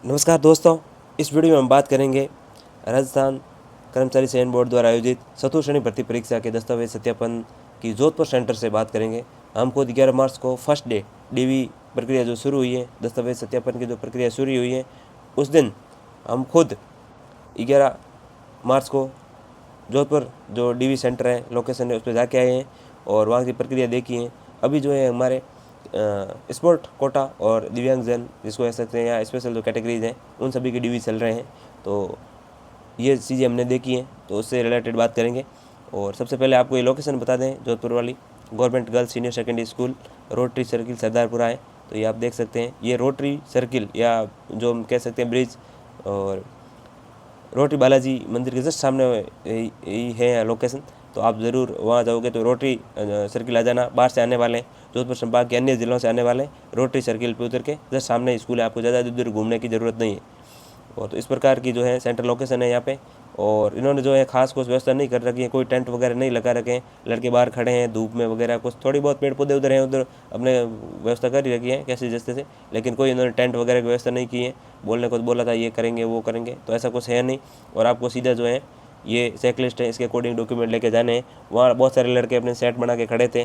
नमस्कार दोस्तों, इस वीडियो में हम बात करेंगे राजस्थान कर्मचारी चयन बोर्ड द्वारा आयोजित चतुर्थ श्रेणी भर्ती परीक्षा के दस्तावेज सत्यापन की जोधपुर सेंटर से बात करेंगे। हम खुद 11 मार्च को फर्स्ट डे डीवी प्रक्रिया जो शुरू हुई है, दस्तावेज सत्यापन की जो प्रक्रिया शुरू हुई है, उस दिन हम खुद 11 मार्च को जोधपुर जो डीवी सेंटर है, लोकेशन है, उस पर जाके आए हैं और वहाँ की प्रक्रिया देखी है। अभी जो है हमारे स्पोर्ट कोटा और दिव्यांगजन जिसको कह सकते हैं या स्पेशल जो कैटेगरीज हैं, उन सभी के डीवी चल रहे हैं। तो ये चीज़ें हमने देखी हैं, तो उससे रिलेटेड बात करेंगे। और सबसे पहले आपको ये लोकेशन बता दें, जोधपुर वाली government girls senior secondary school, rotary circle Sardarpura है। तो ये आप देख सकते हैं, ये रोटरी सर्किल या जो हम कह सकते हैं ब्रिज और रोटरी बालाजी मंदिर के जस्ट सामने यही है लोकेशन। तो आप ज़रूर वहाँ जाओगे तो रोटरी सर्किल आ जाना। बाहर से आने वाले, जोधपुर संभाग के अन्य ज़िलों से आने वाले, रोटरी सर्किल पे उतर के जस्ट सामने स्कूल है, आपको ज़्यादा दूर घूमने की ज़रूरत नहीं है। और तो इस प्रकार की जो है सेंटर लोकेशन है यहाँ पे। और इन्होंने जो है खास कुछ व्यवस्था नहीं कर रखी है, कोई टेंट वगैरह नहीं लगा रखे हैं। लड़के बाहर खड़े हैं धूप में वगैरह, कुछ थोड़ी बहुत पेड़ पौधे उधर हैं, उधर अपने व्यवस्था कर ही रखी है कैसे जैसे से, लेकिन कोई इन्होंने टेंट वगैरह की व्यवस्था नहीं की है। बोलने को बोला था ये करेंगे वो करेंगे, तो ऐसा कुछ है नहीं। और आपको सीधा जो है ये चेक लिस्ट है, इसके अकॉर्डिंग डॉक्यूमेंट लेके जाने हैं। वहाँ बहुत सारे लड़के अपने सेट बना के खड़े थे,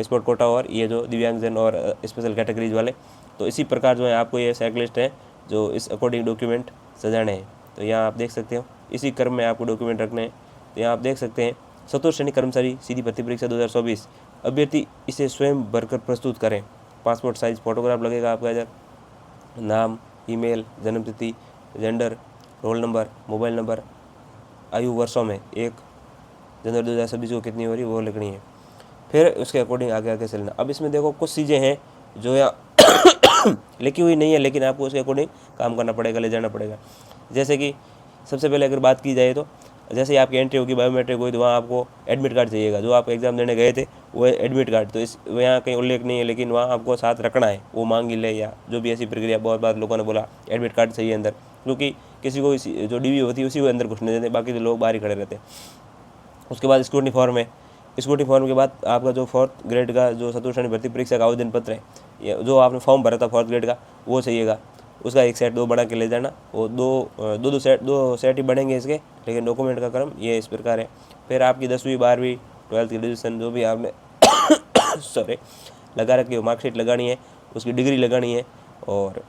स्पोर्ट कोटा और ये जो दिव्यांगजन और स्पेशल कैटेगरीज वाले। तो इसी प्रकार जो है आपको ये चेक लिस्ट है जो इस अकॉर्डिंग डॉक्यूमेंट सजाने हैं। तो यहाँ आप देख सकते हो, इसी क्रम में आपको डॉक्यूमेंट रखने हैं। तो यहाँ आप देख सकते हैं, चतुर्थ श्रेणी कर्मचारी सीधी भर्ती परीक्षा 2024 अभ्यर्थी इसे स्वयं भरकर प्रस्तुत करें। पासपोर्ट साइज फोटोग्राफ लगेगा आपका इधर, नाम, ईमेल, जन्मतिथि, gender, roll number, mobile number, आयु वर्षों में 1 जनवरी 2026 को कितनी हो रही है वो लिखनी है। फिर उसके अकॉर्डिंग आगे आगे चलना। अब इसमें देखो कुछ चीज़ें हैं जो यहाँ लिखी हुई नहीं है, लेकिन आपको उसके अकॉर्डिंग काम करना पड़ेगा, ले जाना पड़ेगा। जैसे कि सबसे पहले अगर बात की जाए तो जैसे ही आपकी एंट्री होगी, बायोमेट्रिक हुई, तो वहाँ आपको एडमिट कार्ड चाहिएगा। जो आप एग्ज़ाम देने गए थे वो एडमिट कार्ड, तो इस यहाँ कहीं उल्लेख नहीं है, लेकिन वहाँ आपको साथ रखना है। वो मांग ही ले या जो भी ऐसी प्रक्रिया, बहुत बार लोगों ने बोला एडमिट कार्ड चाहिए अंदर, क्योंकि किसी को जो डीवी होती है उसी को अंदर घुसने देते, बाकी तो लोग बाहर ही खड़े रहते हैं। उसके बाद स्क्रूटनी फॉर्म है। स्क्रूटनी फॉर्म के बाद आपका जो 4th ग्रेड का जो चतुर्थ श्रेणी भर्ती परीक्षा का आवेदन पत्र है, ये जो आपने फॉर्म भरा था 4th ग्रेड का, वो चाहिएगा। उसका एक सेट 2 बना के ले जाना। वो दो सेट ही बनेंगे इसके, लेकिन डॉक्यूमेंट का क्रम ये इस प्रकार है। फिर आपकी 10वीं 12वीं 12th की ग्रेजुएशन जो भी आपने सॉरी लगा रखी है, मार्कशीट लगानी है, उसकी डिग्री लगानी है, और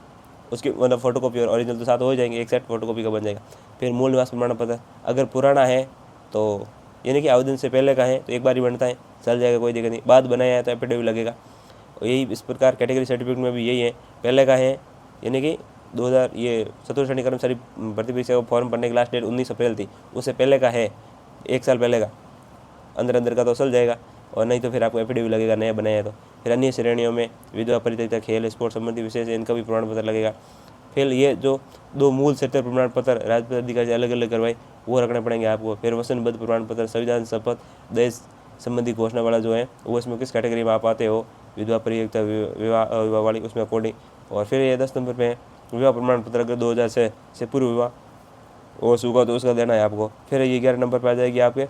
उसकी मतलब फोटोकॉपी और ओरिजिनल तो साथ हो जाएंगे, एक सेट फोटोकॉपी का बन जाएगा। फिर मूल निवास प्रमाण पत्र अगर पुराना है तो, यानी कि आवेदन से पहले का है तो एक बार ही बनता है, चल जाएगा, कोई दिक्कत नहीं। बाद बनाया है तो एफिडेविट लगेगा। और यही इस प्रकार कैटेगरी सर्टिफिकेट में भी यही है, पहले का है, यानी कि 2000 ये चतुर्थ श्रेणी कर्मचारी भर्ती परीक्षा का फॉर्म भरने की लास्ट डेट 19 अप्रैल थी, उससे पहले का है, 1 साल पहले का, अंदर का तो चल जाएगा। और नहीं तो फिर आपको एफिडेविट लगेगा नया बनाया है तो। फिर अन्य श्रेणियों में विधवा परित्यक्ता, खेल स्पोर्ट्स संबंधी विशेष, इनका भी प्रमाण पत्र लगेगा। फिर ये जो 2 मूल सत्य प्रमाण पत्र राज्य अधिकारी से अलग अलग करवाए वो रखने पड़ेंगे आपको। फिर वचनबद्ध प्रमाण पत्र, संविधान शपथ, देश संबंधी घोषणा वाला जो है वो, इसमें किस कैटेगरी में आप आते हो, विधवा परित्यक्ता, विवाह वाली, उसमें अकॉर्डिंग। और फिर ये 10 नंबर पे विवाह प्रमाण पत्र अगर 2006 से पूर्व विवाह हो चुका तो उसका देना है आपको। फिर ये 11 नंबर पर आ जाएगी आपके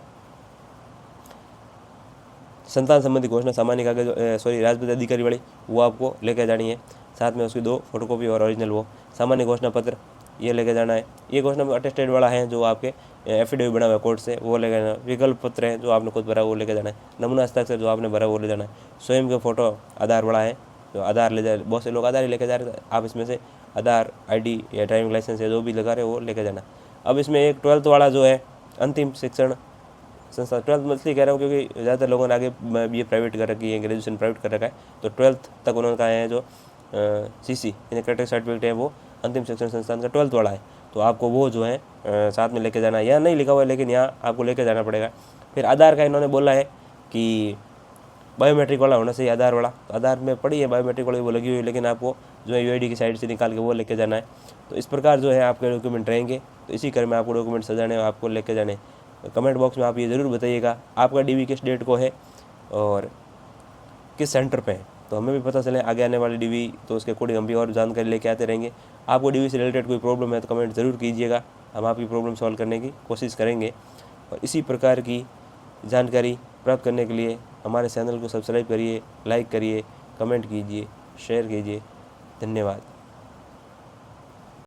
संतान संबंधी घोषणा, सामान्य कागज राजपत्र अधिकारी वाली, वो आपको लेकर जानी है। साथ में उसकी 2 फोटोकॉपी और ओरिजिनल वो सामान्य घोषणा पत्र ये लेके जाना है। ये घोषणा अटेस्टेड वाला है जो आपके एफिडेविट बना हुआ है कोर्ट से, वो लेके जाना है। विकल्प पत्र है जो आपने खुद भरा वो लेके जाना है। नमूना हस्ताक्षर जो आपने भरा वो ले जाना है। स्वयं के फोटो, आधार वाला है जो आधार ले जाए, बहुत से लोग आधार ही लेके जा रहे हैं, आप इसमें से आधार, ID या ड्राइविंग लाइसेंस है जो भी लगा रहे हो वो लेके जाना। अब इसमें एक 12th वाला जो है अंतिम शिक्षण संस्था, 12th में इसलिए कह रहा हूँ क्योंकि ज़्यादातर लोगों ने आगे ये प्राइवेट कर रखी है, ग्रेजुएशन प्राइवेट कर रखा है, तो 12th तक उन्होंने कहा है जो CC यानी कैटेगरी सर्टिफिकेट है वो अंतिम शिक्षण संस्थान का 12th वाला है। तो आपको वो जो है साथ में लेके जाना है। यहाँ नहीं लिखा हुआ है लेकिन यहाँ आपको लेके जाना पड़ेगा। फिर आधार का इन्होंने बोला है कि बायोमेट्रिक वाला होना चाहिए आधार वाला, तो आधार में पड़ी है बायोमेट्रिक वाली वो लगी हुई है, लेकिन आपको जो है UID की साइड से निकाल के वो लेके जाना है। तो इस प्रकार जो है आपके डॉक्यूमेंट रहेंगे। तो इसी क्रम में आपको डॉक्यूमेंट सजाने और आपको लेके जाने। कमेंट बॉक्स में आप ये ज़रूर बताइएगा आपका DV किस डेट को है और किस सेंटर पे है, तो हमें भी पता चले आगे आने वाली DV, तो उसके अकॉर्डिंग हम भी और जानकारी लेके आते रहेंगे। आपको DV से रिलेटेड कोई प्रॉब्लम है तो कमेंट ज़रूर कीजिएगा, हम आपकी प्रॉब्लम सॉल्व करने की कोशिश करेंगे। और इसी प्रकार की जानकारी प्राप्त करने के लिए हमारे चैनल को सब्सक्राइब करिए, लाइक करिए, कमेंट कीजिए, शेयर कीजिए। धन्यवाद।